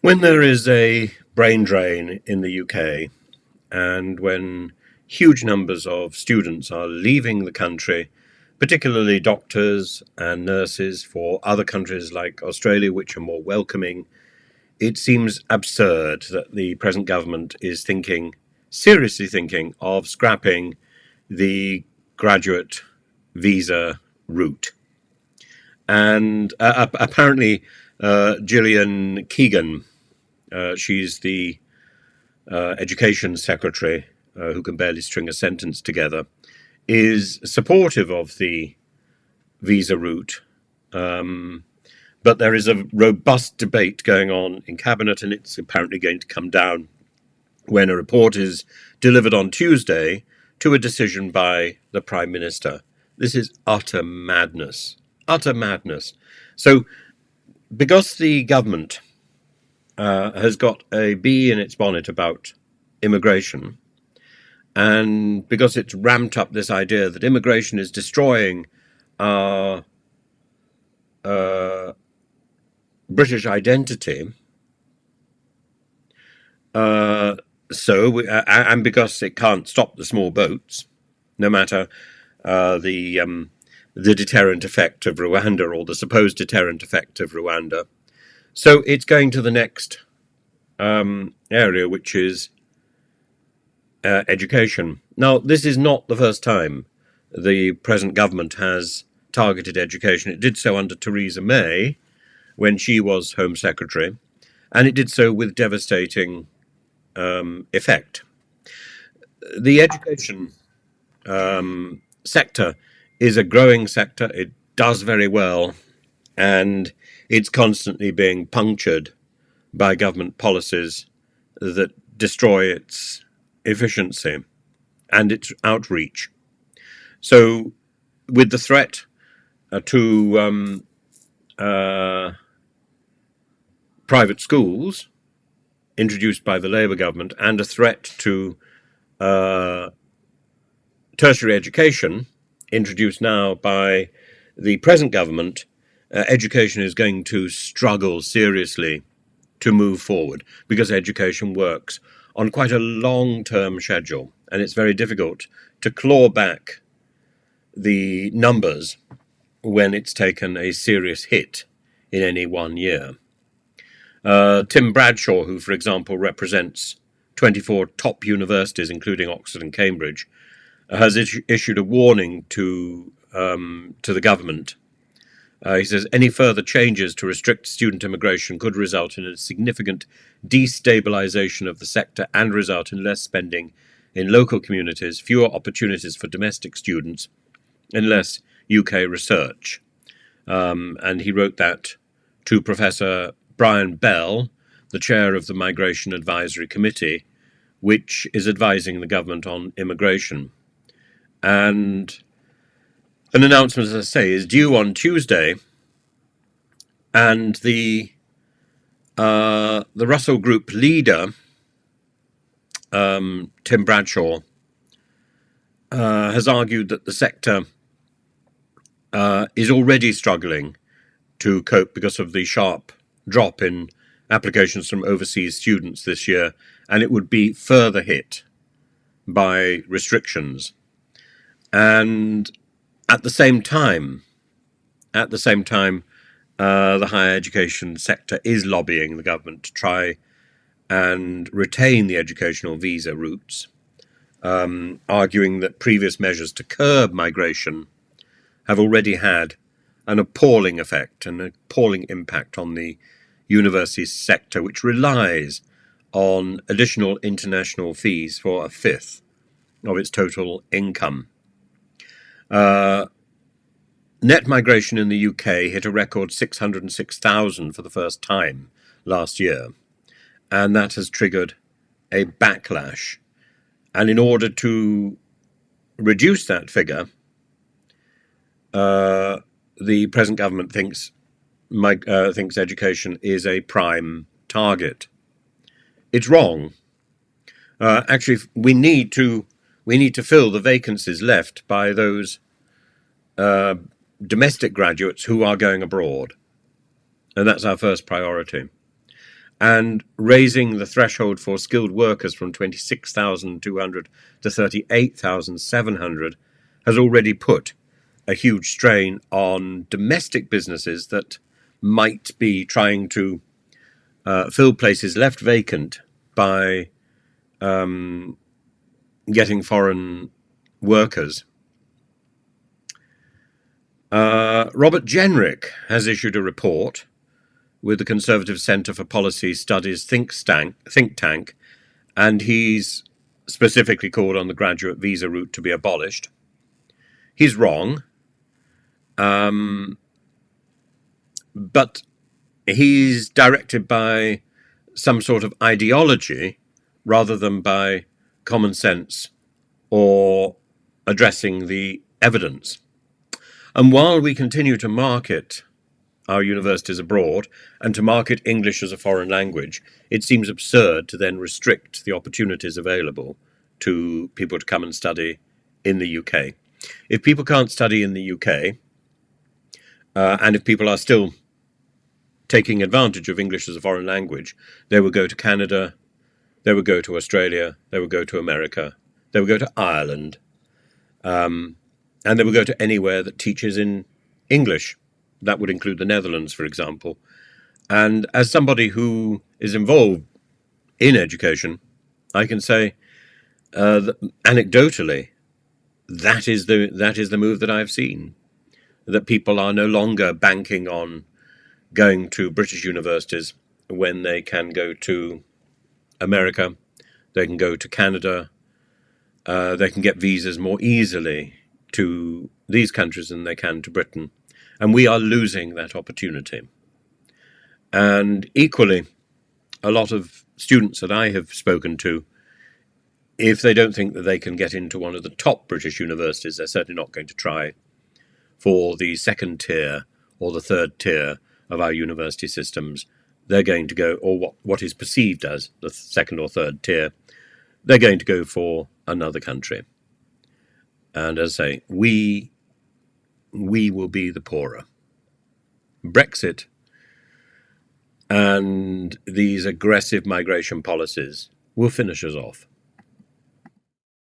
When there is a brain drain in the UK, and when huge numbers of students are leaving the country, particularly doctors and nurses for other countries like Australia, which are more welcoming, it seems absurd that the present government is seriously thinking of scrapping the graduate visa route. And apparently, Gillian Keegan, she's the education secretary, who can barely string a sentence together, is supportive of the visa route. But there is a robust debate going on in cabinet, and it's apparently going to come down when a report is delivered on Tuesday to a decision by the Prime Minister. This is utter madness. Utter madness. So, because the government has got a bee in its bonnet about immigration, and because it's ramped up this idea that immigration is destroying our British identity, and because it can't stop the small boats, no matter the deterrent effect of Rwanda, or the supposed deterrent effect of Rwanda. So it's going to the next area, which is education. Now, this is not the first time the present government has targeted education. It did so under Theresa May when she was Home Secretary, and it did so with devastating effect. The education sector is a growing sector. It does very well, and it's constantly being punctured by government policies that destroy its efficiency and its outreach. So, with the threat to private schools introduced by the Labour government, and a threat to tertiary education introduced now by the present government, education is going to struggle seriously to move forward, because education works on quite a long-term schedule, and it's very difficult to claw back the numbers when it's taken a serious hit in any one year. Tim Bradshaw, who, for example, represents 24 top universities, including Oxford and Cambridge, has issued a warning to the government. He says any further changes to restrict student immigration could result in a significant destabilization of the sector and result in less spending in local communities, fewer opportunities for domestic students, and less UK research. And he wrote that to Professor Brian Bell, the chair of the Migration Advisory Committee, which is advising the government on immigration. And an announcement, as I say, is due on Tuesday, and the Russell Group leader, Tim Bradshaw, has argued that the sector is already struggling to cope because of the sharp drop in applications from overseas students this year, and it would be further hit by restrictions. And at the same time, the higher education sector is lobbying the government to try and retain the educational visa routes, arguing that previous measures to curb migration have already had an appalling effect, an appalling impact on the university sector, which relies on additional international fees for a fifth of its total income. Net migration in the UK hit a record 606,000 for the first time last year, and that has triggered a backlash. And in order to reduce that figure, the present government thinks education is a prime target. It's wrong. Actually, we need to fill the vacancies left by those domestic graduates who are going abroad, and that's our first priority. and raising the threshold for skilled workers from 26,200 to 38,700 has already put a huge strain on domestic businesses that might be trying to fill places left vacant by getting foreign workers. Robert Jenrick has issued a report with the Conservative Centre for Policy Studies think tank, and he's specifically called on the graduate visa route to be abolished. He's wrong, but he's directed by some sort of ideology rather than by common sense or addressing the evidence. And while we continue to market our universities abroad and to market English as a foreign language, it seems absurd to then restrict the opportunities available to people to come and study in the UK. If people can't study in the UK, and if people are still taking advantage of English as a foreign language, they will go to Canada, they will go to Australia, they will go to America, they will go to Ireland, and they will go to anywhere that teaches in English. That would include the Netherlands, for example. And as somebody who is involved in education, I can say that anecdotally, that is the move that I've seen. That people are no longer banking on going to British universities when they can go to America, they can go to Canada, they can get visas more easily to these countries than they can to Britain. And we are losing that opportunity. And equally, a lot of students that I have spoken to, if they don't think that they can get into one of the top British universities, they're certainly not going to try for the second tier or the third tier of our university systems. They're going to go, or what is perceived as the second or third tier, they're going to go for another country. And as I say, we will be the poorer. Brexit and these aggressive migration policies will finish us off.